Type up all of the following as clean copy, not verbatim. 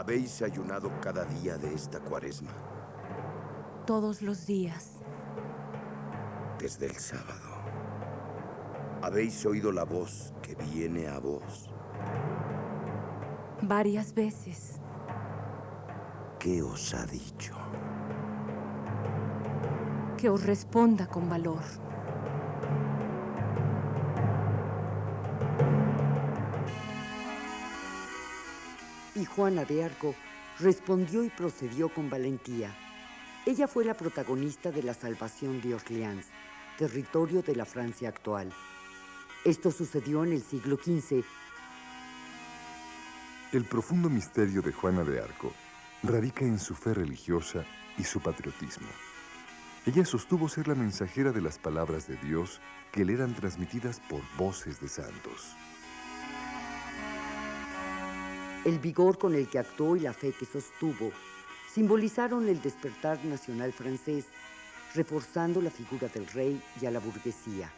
¿Habéis ayunado cada día de esta cuaresma? Todos los días. Desde el sábado. ¿Habéis oído la voz que viene a vos? Varias veces. ¿Qué os ha dicho? Que os responda con valor. Y Juana de Arco respondió y procedió con valentía. Ella fue la protagonista de la salvación de Orleans, territorio de la Francia actual. Esto sucedió en el siglo XV. El profundo misterio de Juana de Arco radica en su fe religiosa y su patriotismo. Ella sostuvo ser la mensajera de las palabras de Dios que le eran transmitidas por voces de santos. El vigor con el que actuó y la fe que sostuvo simbolizaron el despertar nacional francés, reforzando la figura del rey y a la burguesía.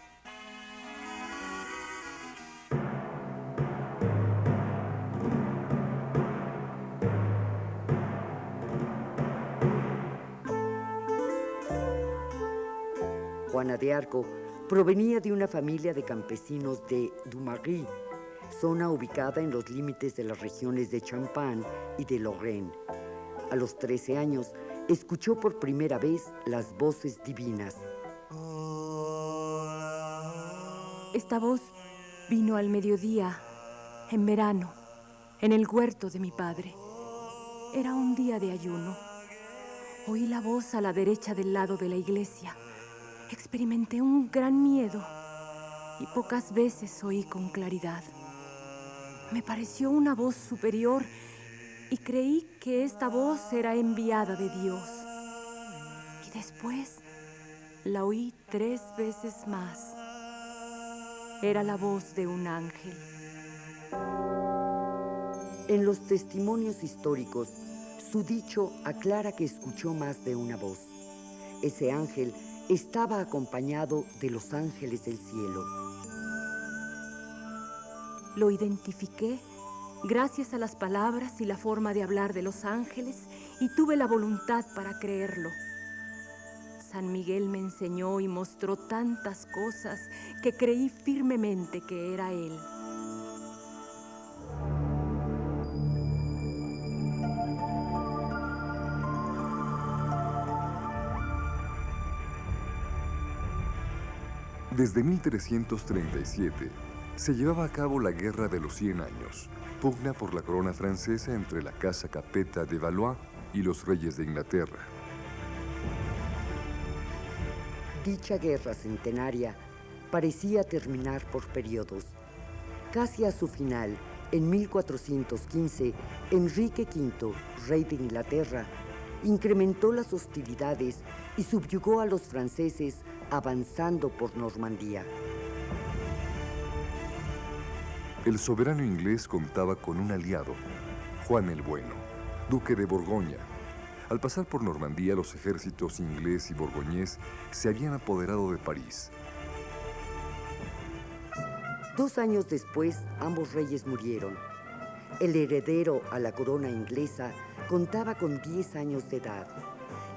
Juana de Arco provenía de una familia de campesinos de Dumarie, zona ubicada en los límites de las regiones de Champagne y de Lorraine. A los 13 años, escuchó por primera vez las voces divinas. Esta voz vino al mediodía, en verano, en el huerto de mi padre. Era un día de ayuno. Oí la voz a la derecha del lado de la iglesia. Experimenté un gran miedo y pocas veces oí con claridad. Me pareció una voz superior y creí que esta voz era enviada de Dios. Y después la oí 3 veces más. Era la voz de un ángel. En los testimonios históricos, su dicho aclara que escuchó más de una voz. Ese ángel estaba acompañado de los ángeles del cielo. Lo identifiqué gracias a las palabras y la forma de hablar de los ángeles y tuve la voluntad para creerlo. San Miguel me enseñó y mostró tantas cosas que creí firmemente que era él. Desde 1337 se llevaba a cabo la Guerra de los 100 años, pugna por la corona francesa entre la Casa Capeta de Valois y los reyes de Inglaterra. Dicha guerra centenaria parecía terminar por periodos. Casi a su final, en 1415, Enrique V, rey de Inglaterra, incrementó las hostilidades y subyugó a los franceses avanzando por Normandía. El soberano inglés contaba con un aliado, Juan el Bueno, duque de Borgoña. Al pasar por Normandía, los ejércitos inglés y borgoñés se habían apoderado de París. 2 años después, ambos reyes murieron. El heredero a la corona inglesa contaba con 10 años de edad,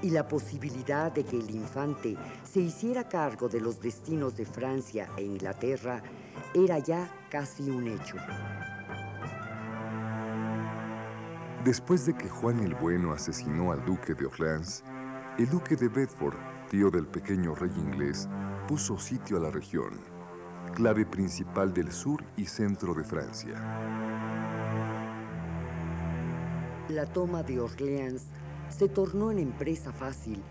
y la posibilidad de que el infante se hiciera cargo de los destinos de Francia e Inglaterra era ya casi un hecho. Después de que Juan el Bueno asesinó al duque de Orleans, el duque de Bedford, tío del pequeño rey inglés, puso sitio a la región, clave principal del sur y centro de Francia. La toma de Orleans se tornó en empresa fácil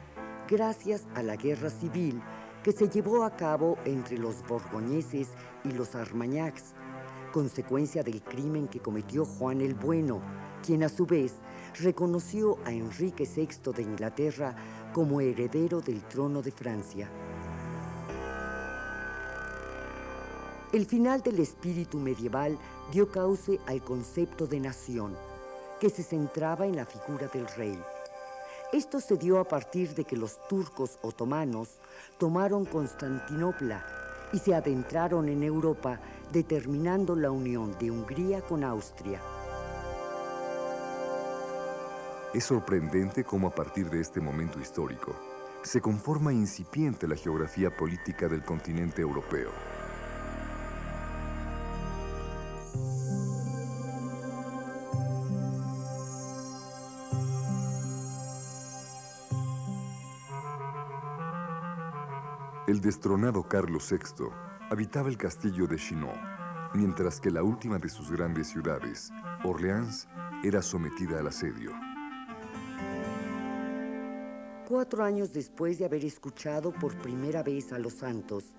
gracias a la guerra civil que se llevó a cabo entre los borgoñeses y los armagnacs, consecuencia del crimen que cometió Juan el Bueno, quien a su vez reconoció a Enrique VI de Inglaterra como heredero del trono de Francia. El final del espíritu medieval dio cauce al concepto de nación, que se centraba en la figura del rey. Esto se dio a partir de que los turcos otomanos tomaron Constantinopla y se adentraron en Europa, determinando la unión de Hungría con Austria. Es sorprendente cómo a partir de este momento histórico se conforma incipiente la geografía política del continente europeo. El destronado Carlos VI habitaba el castillo de Chinon, mientras que la última de sus grandes ciudades, Orleans, era sometida al asedio. 4 años después de haber escuchado por primera vez a los santos,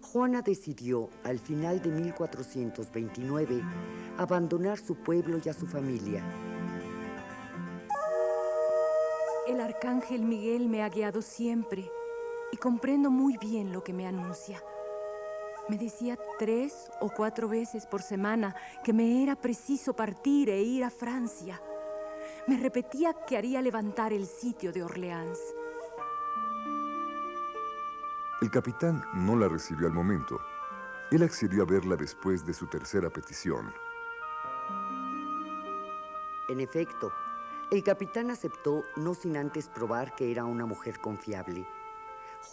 Juana decidió, al final de 1429, abandonar su pueblo y a su familia. El arcángel Miguel me ha guiado siempre y comprendo muy bien lo que me anuncia. Me decía 3 o 4 veces por semana que me era preciso partir e ir a Francia. Me repetía que haría levantar el sitio de Orleans. El capitán no la recibió al momento. Él accedió a verla después de su tercera petición. En efecto, el capitán aceptó no sin antes probar que era una mujer confiable.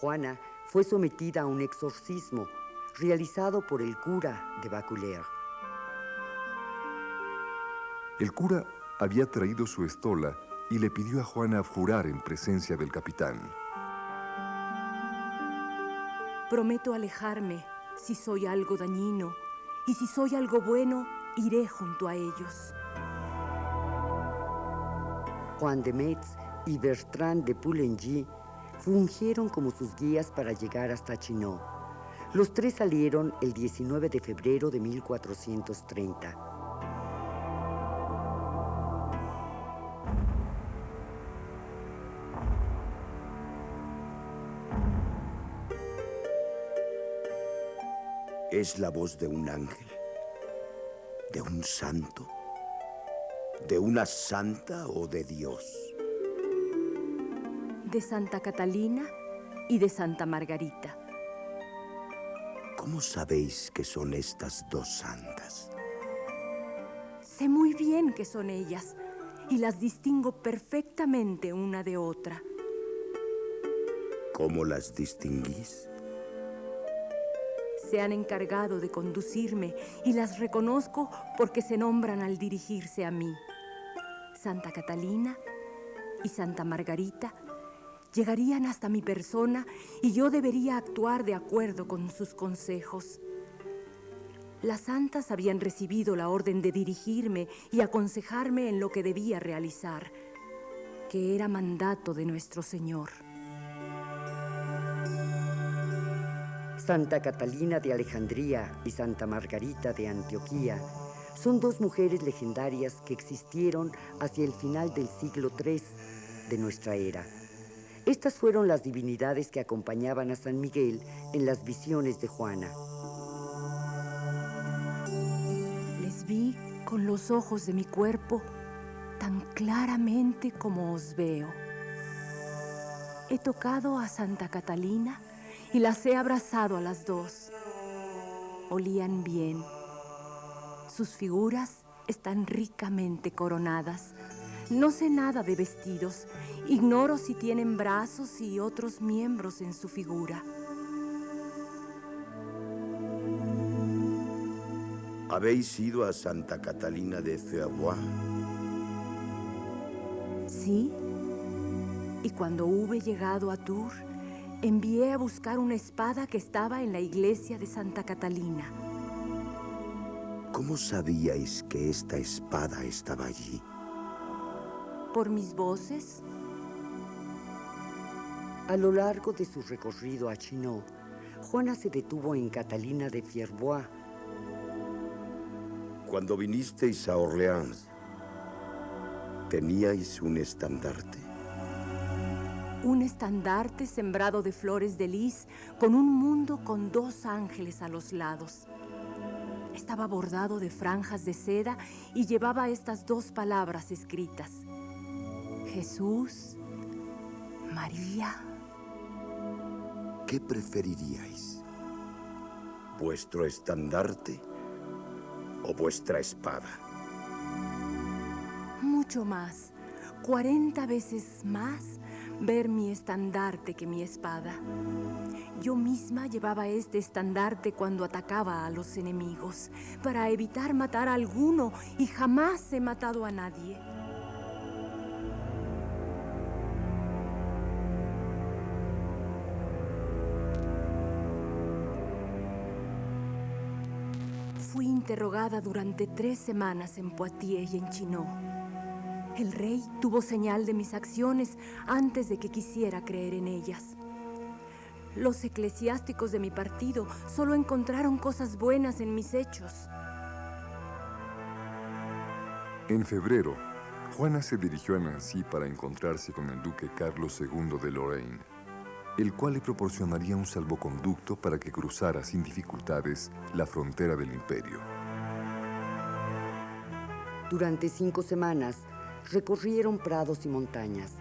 Juana fue sometida a un exorcismo realizado por el cura de Vaucouleurs. El cura había traído su estola y le pidió a Juana jurar en presencia del capitán. Prometo alejarme si soy algo dañino, y si soy algo bueno, iré junto a ellos. Juan de Metz y Bertrand de Poulengy fungieron como sus guías para llegar hasta Chinon. Los 3 salieron el 19 de febrero de 1430. Es la voz de un ángel, de un santo, de una santa o de Dios. De Santa Catalina y de Santa Margarita. ¿Cómo sabéis que son estas 2 santas? Sé muy bien que son ellas y las distingo perfectamente una de otra. ¿Cómo las distinguís? Se han encargado de conducirme y las reconozco porque se nombran al dirigirse a mí. Santa Catalina y Santa Margarita llegarían hasta mi persona y yo debería actuar de acuerdo con sus consejos. Las santas habían recibido la orden de dirigirme y aconsejarme en lo que debía realizar, que era mandato de nuestro Señor. Santa Catalina de Alejandría y Santa Margarita de Antioquía son 2 mujeres legendarias que existieron hacia el final del siglo III de nuestra era. Estas fueron las divinidades que acompañaban a San Miguel en las visiones de Juana. Les vi con los ojos de mi cuerpo tan claramente como os veo. He tocado a Santa Catalina y las he abrazado a las 2. Olían bien. Sus figuras están ricamente coronadas. No sé nada de vestidos. Ignoro si tienen brazos y otros miembros en su figura. ¿Habéis ido a Santa Catalina de Fierbois? Sí. Y cuando hube llegado a Tours, envié a buscar una espada que estaba en la iglesia de Santa Catalina. ¿Cómo sabíais que esta espada estaba allí? ¿Por mis voces? A lo largo de su recorrido a Chinon, Juana se detuvo en Catalina de Fierbois. Cuando vinisteis a Orleans, ¿teníais un estandarte? Un estandarte sembrado de flores de lis con un mundo con 2 ángeles a los lados. Estaba bordado de franjas de seda y llevaba estas 2 palabras escritas: Jesús, María. ¿Qué preferiríais? ¿Vuestro estandarte o vuestra espada? Mucho más, 40 veces más ver mi estandarte que mi espada. Yo misma llevaba este estandarte cuando atacaba a los enemigos, para evitar matar a alguno, y jamás he matado a nadie. Fui interrogada durante 3 semanas en Poitiers y en Chinon. El rey tuvo señal de mis acciones antes de que quisiera creer en ellas. Los eclesiásticos de mi partido solo encontraron cosas buenas en mis hechos. En febrero, Juana se dirigió a Nancy para encontrarse con el duque Carlos II de Lorraine, el cual le proporcionaría un salvoconducto para que cruzara sin dificultades la frontera del imperio. Durante 5 semanas recorrieron prados y montañas.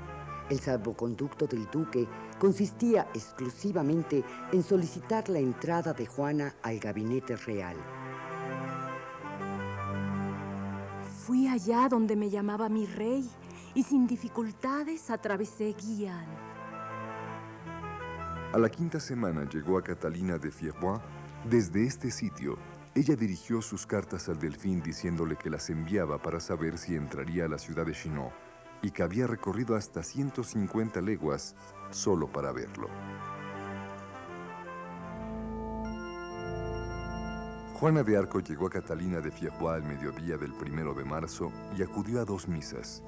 El salvoconducto del duque consistía exclusivamente en solicitar la entrada de Juana al gabinete real. Fui allá donde me llamaba mi rey y sin dificultades atravesé Guyane. A la 5ª semana llegó a Catalina de Fierbois. Desde este sitio, ella dirigió sus cartas al Delfín diciéndole que las enviaba para saber si entraría a la ciudad de Chinon y que había recorrido hasta 150 leguas solo para verlo. Juana de Arco llegó a Catalina de Fierbois al mediodía del 1 de marzo y acudió a 2 misas.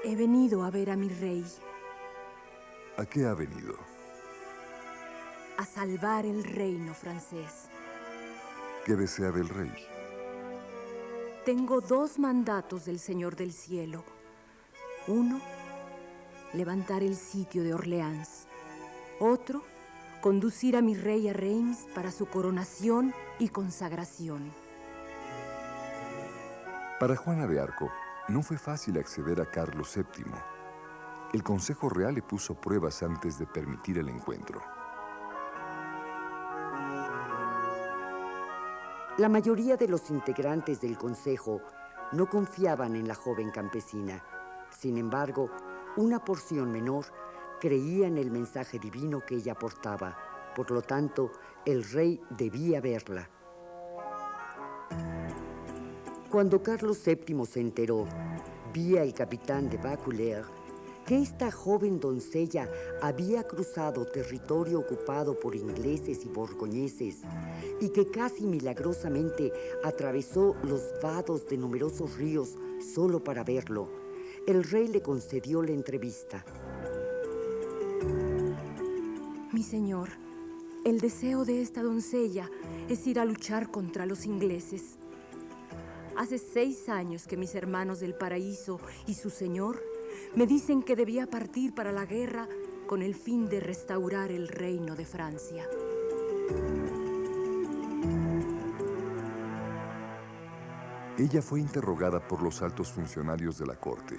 He venido a ver a mi rey, ¿A qué ha venido? a salvar el reino francés. ¿Qué desea del rey? Tengo 2 mandatos del Señor del Cielo. 1, levantar el sitio de Orleans. Otro, conducir a mi rey a Reims para su coronación y consagración. Para Juana de Arco, no fue fácil acceder a Carlos VII. El Consejo Real le puso pruebas antes de permitir el encuentro. La mayoría de los integrantes del consejo no confiaban en la joven campesina. Sin embargo, una porción menor creía en el mensaje divino que ella portaba. Por lo tanto, el rey debía verla. Cuando Carlos VII se enteró, vía el capitán de Vaucouleurs, que esta joven doncella había cruzado territorio ocupado por ingleses y borgoñeses y que casi milagrosamente atravesó los vados de numerosos ríos solo para verlo, el rey le concedió la entrevista. Mi señor, el deseo de esta doncella es ir a luchar contra los ingleses. Hace 6 años que mis hermanos del paraíso y su señor me dicen que debía partir para la guerra con el fin de restaurar el reino de Francia. Ella fue interrogada por los altos funcionarios de la corte.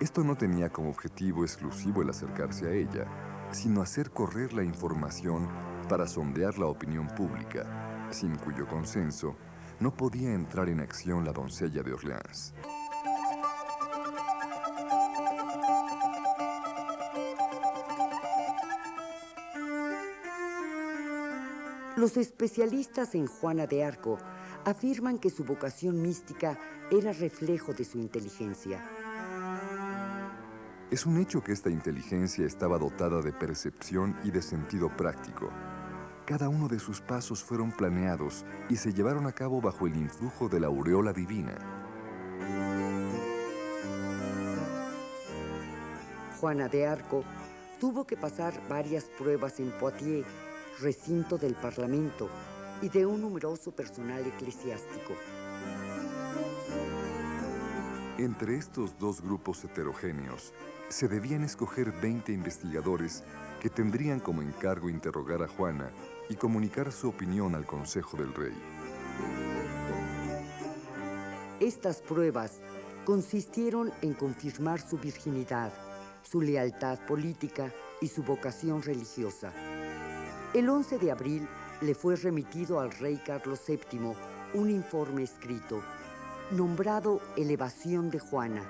Esto no tenía como objetivo exclusivo el acercarse a ella, sino hacer correr la información para sondear la opinión pública, sin cuyo consenso no podía entrar en acción la doncella de Orleans. Los especialistas en Juana de Arco afirman que su vocación mística era reflejo de su inteligencia. Es un hecho que esta inteligencia estaba dotada de percepción y de sentido práctico. Cada uno de sus pasos fueron planeados y se llevaron a cabo bajo el influjo de la aureola divina. Juana de Arco tuvo que pasar varias pruebas en Poitiers, recinto del Parlamento y de un numeroso personal eclesiástico. Entre estos 2 grupos heterogéneos, se debían escoger 20 investigadores que tendrían como encargo interrogar a Juana y comunicar su opinión al Consejo del Rey. Estas pruebas consistieron en confirmar su virginidad, su lealtad política y su vocación religiosa. El 11 de abril le fue remitido al rey Carlos VII un informe escrito, nombrado Elevación de Juana.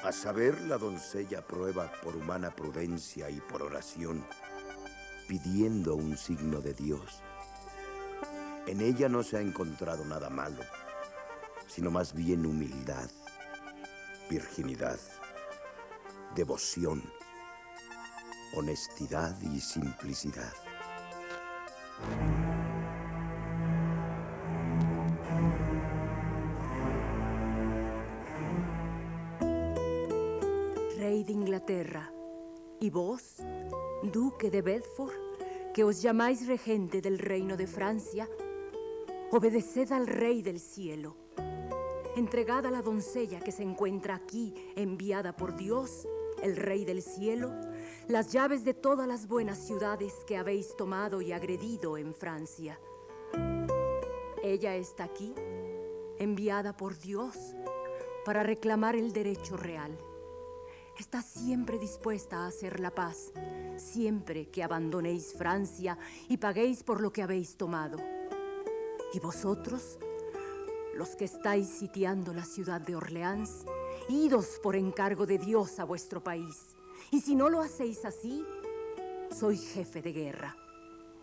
A saber, la doncella prueba por humana prudencia y por oración, pidiendo un signo de Dios. En ella no se ha encontrado nada malo, sino más bien humildad, virginidad, devoción, honestidad y simplicidad. Rey de Inglaterra, y vos, duque de Bedford, que os llamáis regente del reino de Francia, obedeced al Rey del cielo. Entregad a la doncella que se encuentra aquí, enviada por Dios, el Rey del cielo, las llaves de todas las buenas ciudades que habéis tomado y agredido en Francia. Ella está aquí, enviada por Dios, para reclamar el derecho real. Está siempre dispuesta a hacer la paz, siempre que abandonéis Francia y paguéis por lo que habéis tomado. Y vosotros, los que estáis sitiando la ciudad de Orleans, idos por encargo de Dios a vuestro país. Y si no lo hacéis así, soy jefe de guerra.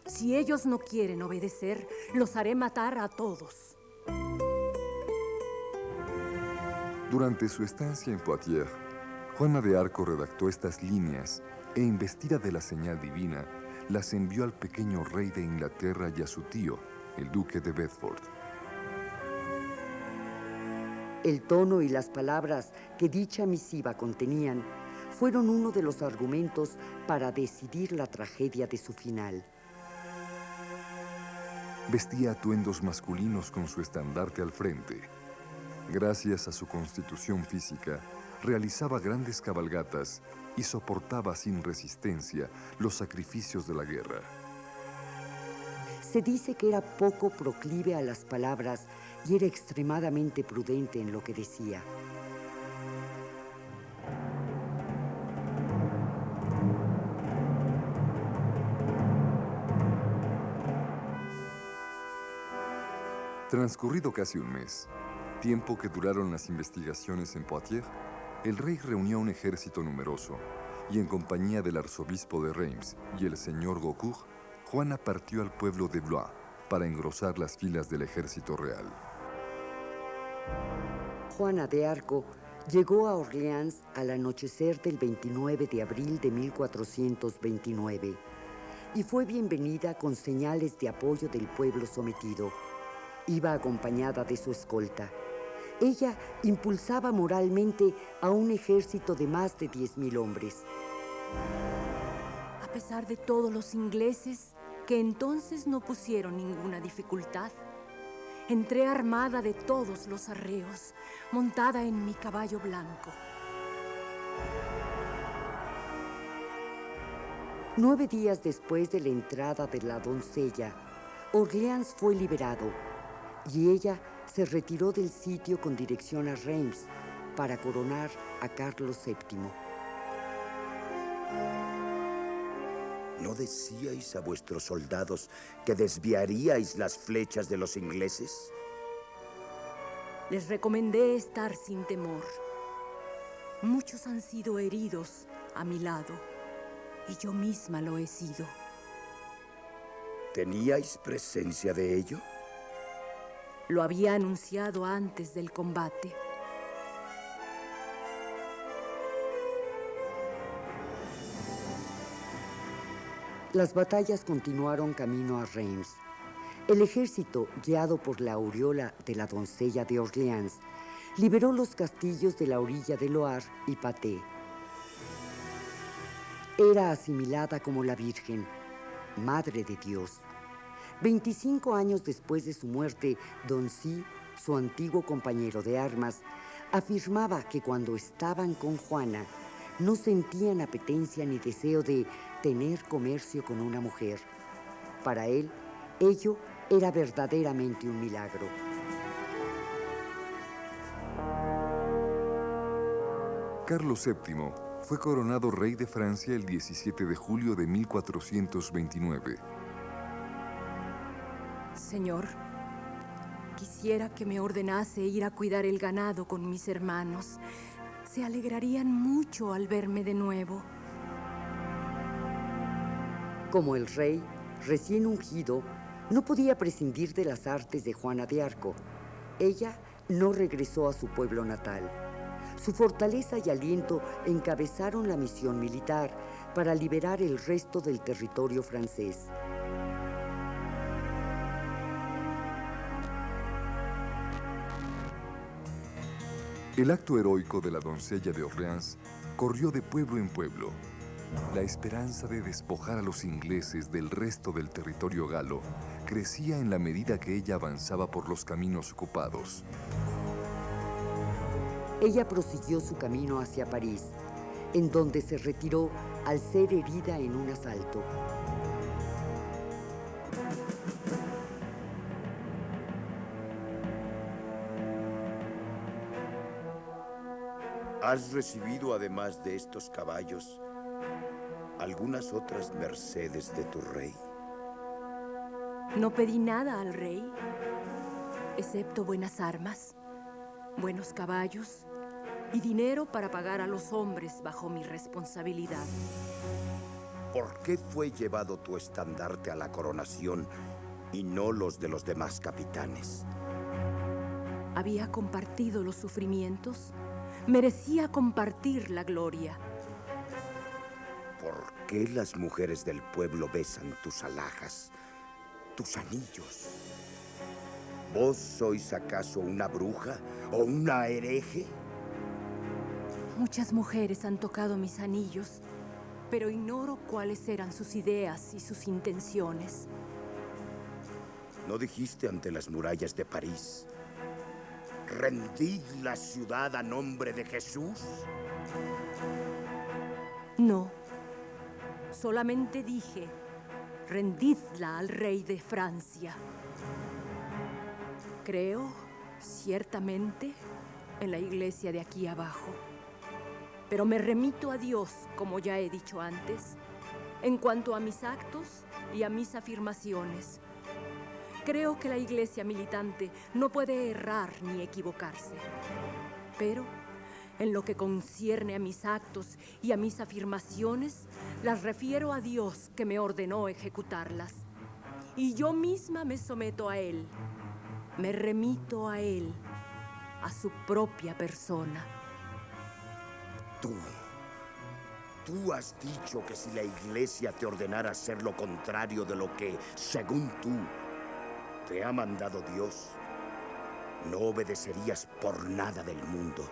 Si ellos no quieren obedecer, los haré matar a todos. Durante su estancia en Poitiers, Juana de Arco redactó estas líneas e, investida de la señal divina, las envió al pequeño rey de Inglaterra y a su tío, el duque de Bedford. El tono y las palabras que dicha misiva contenían fueron uno de los argumentos para decidir la tragedia de su final. Vestía atuendos masculinos con su estandarte al frente. Gracias a su constitución física, realizaba grandes cabalgatas y soportaba sin resistencia los sacrificios de la guerra. Se dice que era poco proclive a las palabras y era extremadamente prudente en lo que decía. Transcurrido casi un mes, tiempo que duraron las investigaciones en Poitiers, el rey reunió un ejército numeroso y en compañía del arzobispo de Reims y el señor Gaucourt, Juana partió al pueblo de Blois para engrosar las filas del ejército real. Juana de Arco llegó a Orleans al anochecer del 29 de abril de 1429 y fue bienvenida con señales de apoyo del pueblo sometido. Iba acompañada de su escolta. Ella impulsaba moralmente a un ejército de más de 10,000 hombres. A pesar de todos los ingleses, que entonces no pusieron ninguna dificultad, entré armada de todos los arreos, montada en mi caballo blanco. 9 días después de la entrada de la doncella, Orleans fue liberado y ella se retiró del sitio con dirección a Reims para coronar a Carlos VII. ¿No decíais a vuestros soldados que desviaríais las flechas de los ingleses? Les recomendé estar sin temor. Muchos han sido heridos a mi lado y yo misma lo he sido. ¿Teníais presencia de ello? Lo había anunciado antes del combate. Las batallas continuaron camino a Reims. El ejército, guiado por la aureola de la doncella de Orleans, liberó los castillos de la orilla del Loire y Patay. Era asimilada como la Virgen, Madre de Dios. 25 años después de su muerte, Donzy, su antiguo compañero de armas, afirmaba que cuando estaban con Juana, no sentían apetencia ni deseo de tener comercio con una mujer. Para él, ello era verdaderamente un milagro. Carlos VII Fue coronado rey de Francia el 17 de julio de 1429. Señor, quisiera que me ordenase ir a cuidar el ganado con mis hermanos. Se alegrarían mucho al verme de nuevo. Como el rey, recién ungido, no podía prescindir de las artes de Juana de Arco. Ella no regresó a su pueblo natal. Su fortaleza y aliento encabezaron la misión militar para liberar el resto del territorio francés. El acto heroico de la doncella de Orleans corrió de pueblo en pueblo. La esperanza de despojar a los ingleses del resto del territorio galo crecía en la medida que ella avanzaba por los caminos ocupados. Ella prosiguió su camino hacia París, en donde se retiró al ser herida en un asalto. Has recibido, además de estos caballos, algunas otras mercedes de tu rey. No pedí nada al rey, excepto buenas armas, buenos caballos y dinero para pagar a los hombres bajo mi responsabilidad. ¿Por qué fue llevado tu estandarte a la coronación y no los de los demás capitanes? Había compartido los sufrimientos, merecía compartir la gloria. ¿Por qué las mujeres del pueblo besan tus alhajas, tus anillos? ¿Vos sois acaso una bruja o una hereje? Muchas mujeres han tocado mis anillos, pero ignoro cuáles eran sus ideas y sus intenciones. ¿No dijiste ante las murallas de París: rendid la ciudad a nombre de Jesús? No, solamente dije, rendidla al rey de Francia. Creo, ciertamente, en la iglesia de aquí abajo. Pero me remito a Dios, como ya he dicho antes, en cuanto a mis actos y a mis afirmaciones. Creo que la iglesia militante no puede errar ni equivocarse. Pero, en lo que concierne a mis actos y a mis afirmaciones, las refiero a Dios que me ordenó ejecutarlas. Y yo misma me someto a Él. Me remito a Él, a su propia persona. Tú has dicho que si la iglesia te ordenara hacer lo contrario de lo que, según tú, te ha mandado Dios, no obedecerías por nada del mundo.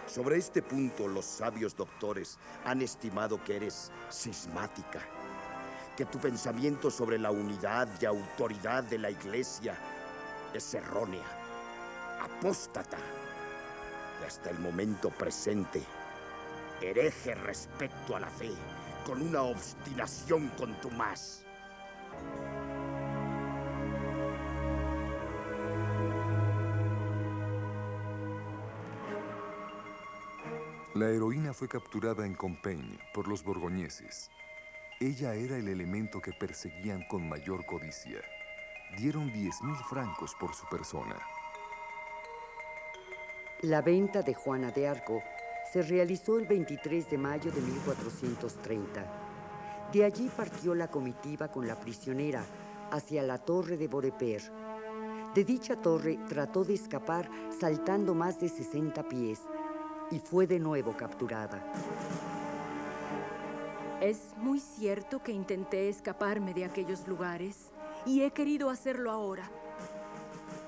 Sobre este punto, los sabios doctores han estimado que eres cismática, que tu pensamiento sobre la unidad y autoridad de la iglesia es errónea, apóstata, y hasta el momento presente, hereje respecto a la fe, con una obstinación contumaz. La heroína fue capturada en Compiègne por los borgoñeses. Ella era el elemento que perseguían con mayor codicia. Dieron 10,000 francos por su persona. La venta de Juana de Arco se realizó el 23 de mayo de 1430. De allí partió la comitiva con la prisionera hacia la torre de Beaurepaire. De dicha torre trató de escapar saltando más de 60 pies y fue de nuevo capturada. Es muy cierto que intenté escaparme de aquellos lugares y he querido hacerlo ahora.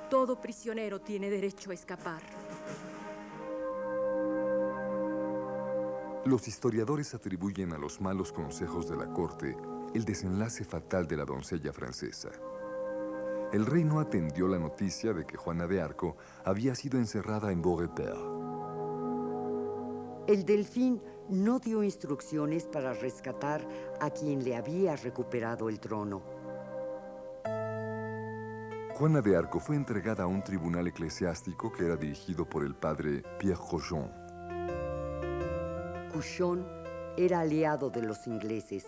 Todo prisionero tiene derecho a escapar. Los historiadores atribuyen a los malos consejos de la corte el desenlace fatal de la doncella francesa. El rey no atendió la noticia de que Juana de Arco había sido encerrada en Beaurepaire. El delfín no dio instrucciones para rescatar a quien le había recuperado el trono. Juana de Arco fue entregada a un tribunal eclesiástico que era dirigido por el padre Pierre Rochon. Couchon era aliado de los ingleses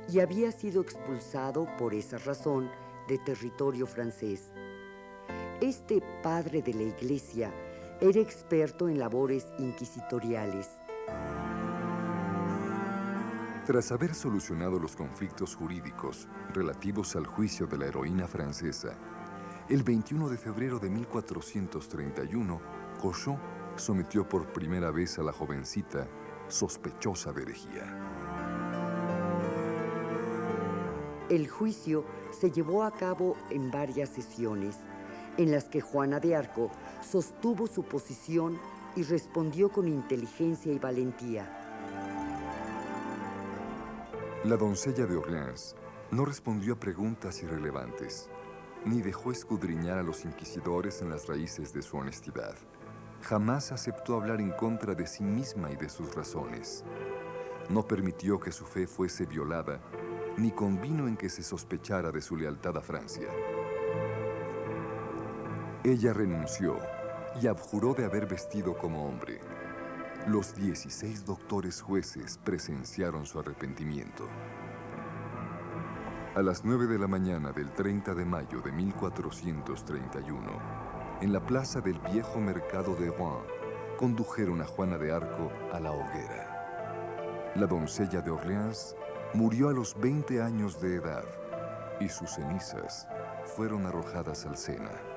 y había sido expulsado por esa razón de territorio francés. Este padre de la Iglesia era experto en labores inquisitoriales. Tras haber solucionado los conflictos jurídicos relativos al juicio de la heroína francesa, el 21 de febrero de 1431, Couchon sometió por primera vez a la jovencita sospechosa de herejía. El juicio se llevó a cabo en varias sesiones, en las que Juana de Arco sostuvo su posición y respondió con inteligencia y valentía. La doncella de Orleans no respondió a preguntas irrelevantes, ni dejó escudriñar a los inquisidores en las raíces de su honestidad. Jamás aceptó hablar en contra de sí misma y de sus razones. No permitió que su fe fuese violada, ni convino en que se sospechara de su lealtad a Francia. Ella renunció y abjuró de haber vestido como hombre. Los 16 doctores jueces presenciaron su arrepentimiento. A las 9 de la mañana del 30 de mayo de 1431, en la plaza del viejo mercado de Rouen, condujeron a Juana de Arco a la hoguera. La doncella de Orleans murió a los 20 años de edad y sus cenizas fueron arrojadas al Sena.